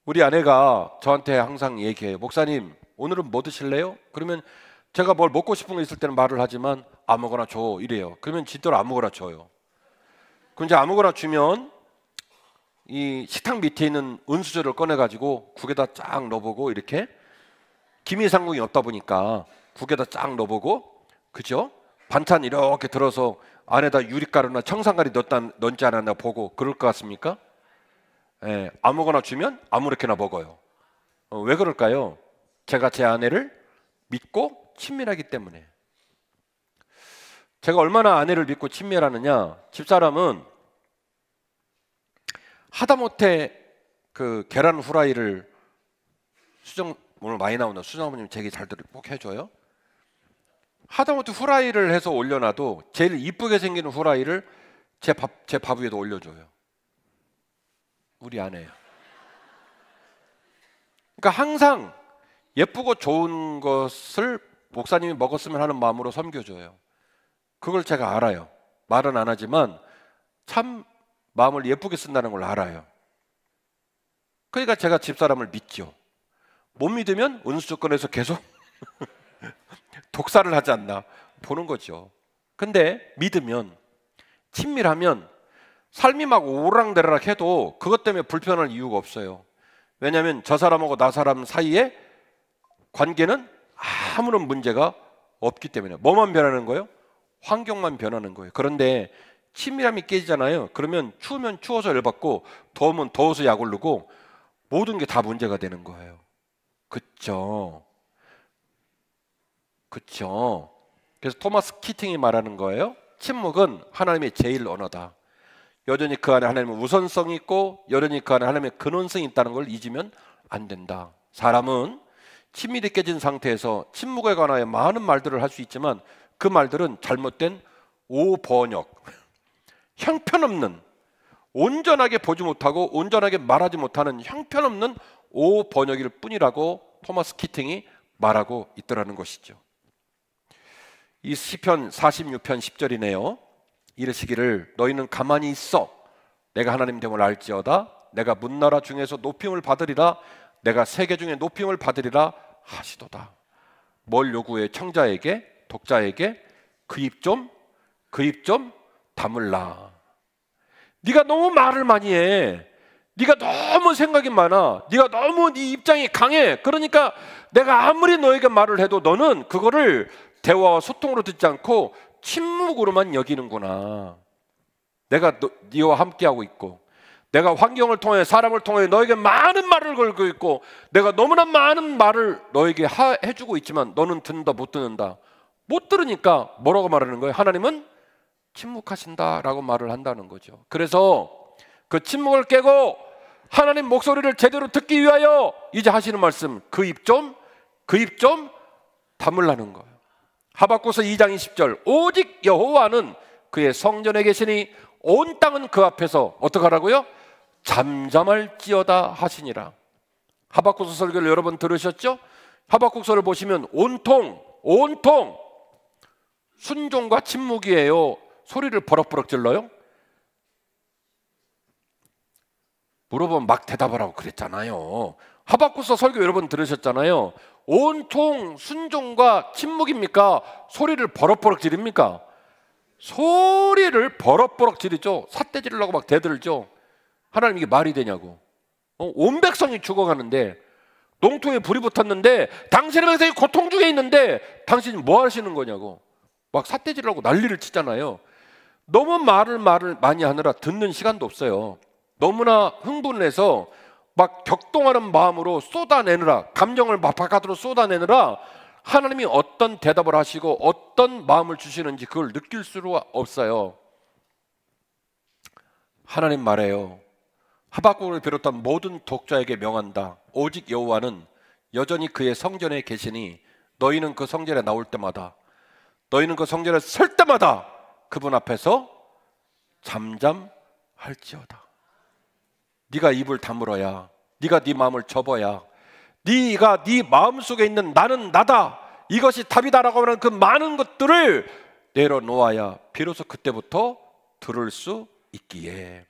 우리 아내가 저한테 항상 얘기해요. 목사님, 오늘은 뭐 드실래요? 그러면 제가 뭘 먹고 싶은 거 있을 때는 말을 하지만 아무거나 줘 이래요. 그러면 진짜로 아무거나 줘요. 그럼 이제 아무거나 주면 이 식탁 밑에 있는 은수저를 꺼내가지고 국에다 쫙 넣어보고, 이렇게 기미상궁이 없다 보니까 국에다 쫙 넣어보고, 그죠? 반찬 이렇게 들어서 안에다 유리가루나 청산가리 넣지 않았나 보고 그럴 것 같습니까? 예, 아무거나 주면 아무렇게나 먹어요. 왜 그럴까요? 제가 제 아내를 믿고 친밀하기 때문에. 제가 얼마나 아내를 믿고 친밀하느냐, 집사람은 하다못해 그 계란 후라이를, 오늘 많이 나온다, 수정 어머님 제 얘기 잘 들으면 꼭 해줘요. 하다못해 후라이를 해서 올려놔도 제일 이쁘게 생기는 후라이를 제 밥 위에도 올려줘요. 우리 아내예요. 그러니까 항상 예쁘고 좋은 것을 목사님이 먹었으면 하는 마음으로 섬겨줘요. 그걸 제가 알아요. 말은 안 하지만 참 마음을 예쁘게 쓴다는 걸 알아요. 그러니까 제가 집사람을 믿죠. 못 믿으면 은수조건에서 계속 독사를 하지 않나 보는 거죠. 근데 믿으면, 친밀하면 삶이 막 오락내락 해도 그것 때문에 불편할 이유가 없어요. 왜냐하면 저 사람하고 나 사람 사이에 관계는 아무런 문제가 없기 때문에. 뭐만 변하는 거예요? 환경만 변하는 거예요. 그런데 친밀함이 깨지잖아요. 그러면 추우면 추워서 열받고, 더우면 더워서 약 오르고, 모든 게 다 문제가 되는 거예요. 그쵸? 그쵸? 그래서 토마스 키팅이 말하는 거예요. 침묵은 하나님의 제일 언어다. 여전히 그 안에 하나님의 우선성이 있고, 여전히 그 안에 하나님의 근원성이 있다는 걸 잊으면 안 된다. 사람은 친밀이 깨진 상태에서 침묵에 관하여 많은 말들을 할 수 있지만 그 말들은 잘못된 오번역, 형편없는, 온전하게 보지 못하고 온전하게 말하지 못하는 형편없는 오번역일 뿐이라고 토마스 키팅이 말하고 있더라는 것이죠. 이 시편 46편 10절이네요. 이르시기를 너희는 가만히 있어 내가 하나님 됨을 알지어다. 내가 문나라 중에서 높임을 받으리라. 내가 세계 중에 높임을 받으리라 하시도다. 뭘 요구해? 청자에게, 독자에게 그 입 좀 다물라. 네가 너무 말을 많이 해. 네가 너무 생각이 많아. 네가 너무 네 입장이 강해. 그러니까 내가 아무리 너에게 말을 해도 너는 그거를 대화와 소통으로 듣지 않고 침묵으로만 여기는구나. 내가 네와 함께하고 있고, 내가 환경을 통해, 사람을 통해 너에게 많은 말을 걸고 있고, 내가 너무나 많은 말을 너에게 해주고 있지만 너는 듣는다 못 듣는다. 못 들으니까 뭐라고 말하는 거예요? 하나님은 침묵하신다라고 말을 한다는 거죠. 그래서 그 침묵을 깨고 하나님 목소리를 제대로 듣기 위하여 이제 하시는 말씀, 그 입 좀 다물라는 거예요. 하박국서 2장 20절, 오직 여호와는 그의 성전에 계시니 온 땅은 그 앞에서 어떡하라고요? 잠잠할지어다 하시니라. 하박국서 설교를 여러분 들으셨죠? 하박국서를 보시면 온통 순종과 침묵이에요. 소리를 버럭버럭 질러요? 물어보면 막 대답을 하고 그랬잖아요. 하박국서 설교 여러분 들으셨잖아요. 온통 순종과 침묵입니까? 소리를 버럭버럭 지릅니까? 소리를 버럭버럭 지르죠. 삿대 지르려고 막 대들죠. 하나님 이게 말이 되냐고. 온 백성이 죽어가는데 농토에 불이 붙었는데 당신의 백성이 고통 중에 있는데 당신이 뭐 하시는 거냐고 막 삿대질하고 난리를 치잖아요. 너무 말을 많이 하느라 듣는 시간도 없어요. 너무나 흥분을 해서 막 격동하는 마음으로 쏟아내느라, 감정을 막 바깥으로 쏟아내느라 하나님이 어떤 대답을 하시고 어떤 마음을 주시는지 그걸 느낄 수가 없어요. 하나님 말해요. 하박국을 비롯한 모든 독자에게 명한다. 오직 여호와는 여전히 그의 성전에 계시니 너희는 그 성전에 나올 때마다, 너희는 그 성전에 설 때마다 그분 앞에서 잠잠할지어다. 네가 입을 다물어야, 네가 네 마음을 접어야, 네가 네 마음속에 있는 나는 나다, 이것이 답이다라고 하는 그 많은 것들을 내려놓아야 비로소 그때부터 들을 수 있기에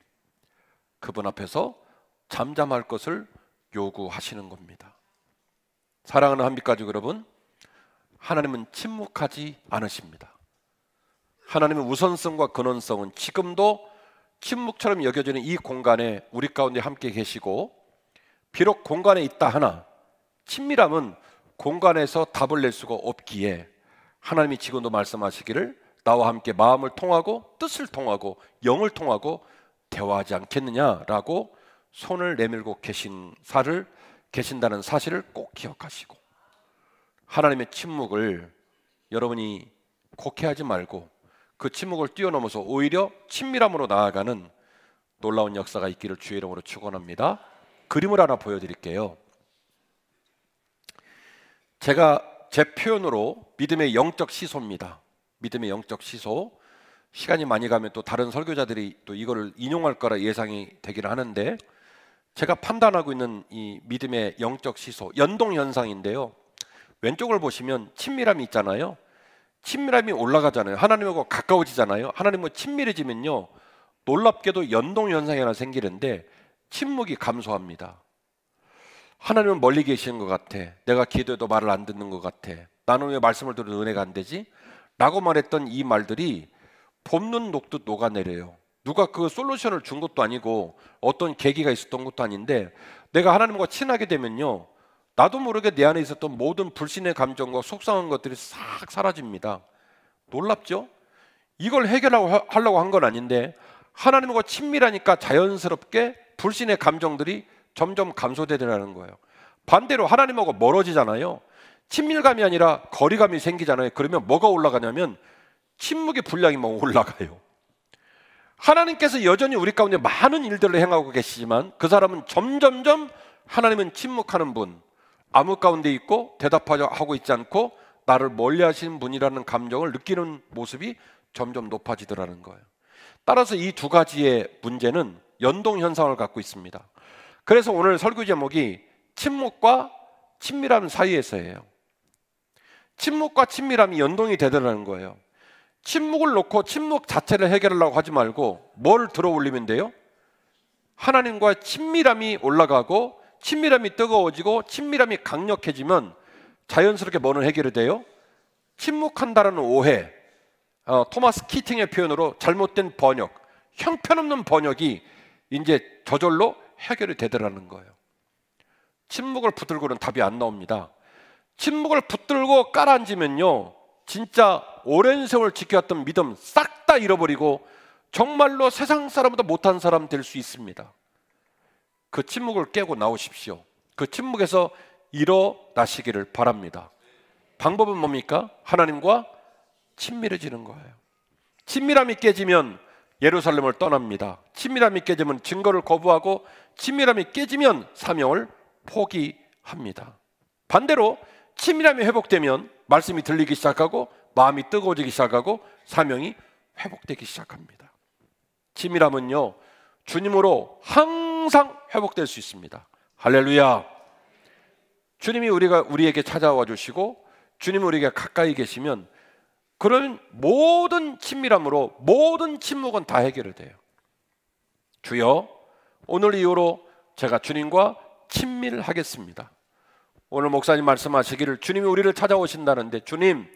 그분 앞에서 잠잠할 것을 요구하시는 겁니다. 사랑하는 한빛가족 여러분, 하나님은 침묵하지 않으십니다. 하나님의 우선성과 근원성은 지금도 침묵처럼 여겨지는 이 공간에 우리 가운데 함께 계시고, 비록 공간에 있다 하나 친밀함은 공간에서 답을 낼 수가 없기에 하나님이 지금도 말씀하시기를 나와 함께 마음을 통하고 뜻을 통하고 영을 통하고 대화하지 않겠느냐라고 손을 내밀고 계신다는 사실을 꼭 기억하시고, 하나님의 침묵을 여러분이 곡해하지 말고 그 침묵을 뛰어넘어서 오히려 친밀함으로 나아가는 놀라운 역사가 있기를 주의 이름으로 축원합니다. 그림을 하나 보여드릴게요. 제가 제 표현으로 믿음의 영적 시소입니다. 믿음의 영적 시소. 시간이 많이 가면 또 다른 설교자들이 또 이거를 인용할 거라 예상이 되기는 하는데, 제가 판단하고 있는 이 믿음의 영적 시소, 연동 현상인데요. 왼쪽을 보시면 친밀함이 있잖아요. 친밀함이 올라가잖아요. 하나님하고 가까워지잖아요. 하나님과 친밀해지면요, 놀랍게도 연동 현상이 하나 생기는데 침묵이 감소합니다. 하나님은 멀리 계시는 것 같아. 내가 기도해도 말을 안 듣는 것 같아. 나는 왜 말씀을 들어도 은혜가 안 되지? 라고 말했던 이 말들이 봄눈 녹듯 녹아내려요. 누가 그 솔루션을 준 것도 아니고 어떤 계기가 있었던 것도 아닌데, 내가 하나님과 친하게 되면요, 나도 모르게 내 안에 있었던 모든 불신의 감정과 속상한 것들이 싹 사라집니다. 놀랍죠? 이걸 해결하려고 한 건 아닌데 하나님과 친밀하니까 자연스럽게 불신의 감정들이 점점 감소되더라는 거예요. 반대로 하나님하고 멀어지잖아요. 친밀감이 아니라 거리감이 생기잖아요. 그러면 뭐가 올라가냐면 침묵의 분량이 막 올라가요. 하나님께서 여전히 우리 가운데 많은 일들을 행하고 계시지만 그 사람은 점점점 하나님은 침묵하는 분, 암흑 가운데 있고 대답하고 있지 않고 나를 멀리 하시는 분이라는 감정을 느끼는 모습이 점점 높아지더라는 거예요. 따라서 이 두 가지의 문제는 연동 현상을 갖고 있습니다. 그래서 오늘 설교 제목이 침묵과 친밀함 사이에서예요. 침묵과 친밀함이 연동이 되더라는 거예요. 침묵을 놓고 침묵 자체를 해결하려고 하지 말고 뭘 들어 올리면 돼요? 하나님과 친밀함이 올라가고 친밀함이 뜨거워지고 친밀함이 강력해지면 자연스럽게 뭐는 해결이 돼요? 침묵한다라는 오해, 토마스 키팅의 표현으로 잘못된 번역, 형편없는 번역이 이제 저절로 해결이 되더라는 거예요. 침묵을 붙들고는 답이 안 나옵니다. 침묵을 붙들고 깔아앉으면요, 진짜 오랜 세월 지켜왔던 믿음 싹 다 잃어버리고 정말로 세상 사람보다 못한 사람 될 수 있습니다. 그 침묵을 깨고 나오십시오. 그 침묵에서 일어나시기를 바랍니다. 방법은 뭡니까? 하나님과 친밀해지는 거예요. 친밀함이 깨지면 예루살렘을 떠납니다. 친밀함이 깨지면 증거를 거부하고 친밀함이 깨지면 사명을 포기합니다. 반대로 친밀함이 회복되면 말씀이 들리기 시작하고 마음이 뜨거워지기 시작하고 사명이 회복되기 시작합니다. 친밀함은요, 주님으로 항상 회복될 수 있습니다. 할렐루야. 주님이 우리에게 찾아와 주시고 주님이 우리에게 가까이 계시면 그런 모든 친밀함으로 모든 침묵은 다 해결이 돼요. 주여, 오늘 이후로 제가 주님과 친밀하겠습니다. 오늘 목사님 말씀하시기를 주님이 우리를 찾아오신다는데, 주님,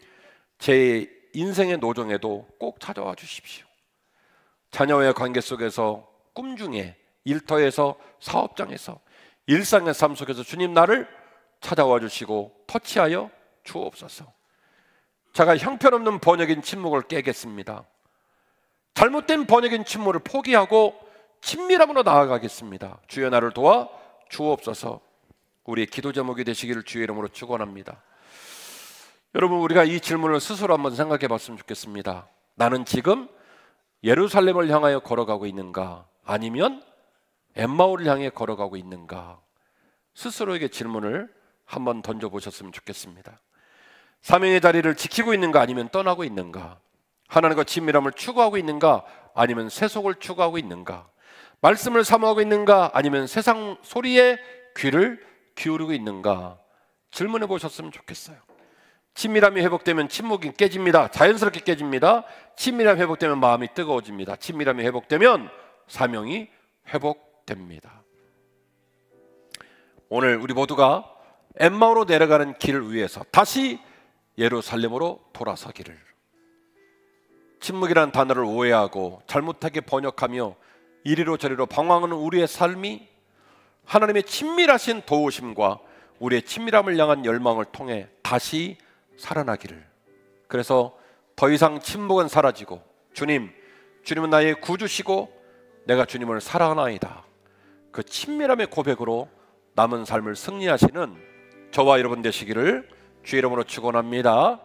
제 인생의 노정에도 꼭 찾아와 주십시오. 자녀와의 관계 속에서 꿈 중에 일터에서, 사업장에서, 일상의 삶 속에서 주님 나를 찾아와 주시고 터치하여 주옵소서. 제가 형편없는 번역인 침묵을 깨겠습니다. 잘못된 번역인 침묵을 포기하고 친밀함으로 나아가겠습니다. 주여 나를 도와 주옵소서. 우리의 기도 제목이 되시기를 주의 이름으로 축원합니다. 여러분, 우리가 이 질문을 스스로 한번 생각해 봤으면 좋겠습니다. 나는 지금 예루살렘을 향하여 걸어가고 있는가? 아니면 엠마오를 향해 걸어가고 있는가? 스스로에게 질문을 한번 던져보셨으면 좋겠습니다. 사명의 자리를 지키고 있는가? 아니면 떠나고 있는가? 하나님과 친밀함을 추구하고 있는가? 아니면 세속을 추구하고 있는가? 말씀을 사모하고 있는가? 아니면 세상 소리에 귀를 기울이고 있는가? 질문해 보셨으면 좋겠어요. 친밀함이 회복되면 침묵이 깨집니다. 자연스럽게 깨집니다. 친밀함이 회복되면 마음이 뜨거워집니다. 친밀함이 회복되면 사명이 회복됩니다. 오늘 우리 모두가 엠마오로 내려가는 길을 위해서 다시 예루살렘으로 돌아서기를, 침묵이라는 단어를 오해하고 잘못하게 번역하며 이리로 저리로 방황하는 우리의 삶이 하나님의 친밀하신 도우심과 우리의 친밀함을 향한 열망을 통해 다시 살아나기를, 그래서 더 이상 침묵은 사라지고 주님은 나의 구주시고 내가 주님을 사랑하나이다, 그 친밀함의 고백으로 남은 삶을 승리하시는 저와 여러분 되시기를 주의 이름으로 축원합니다.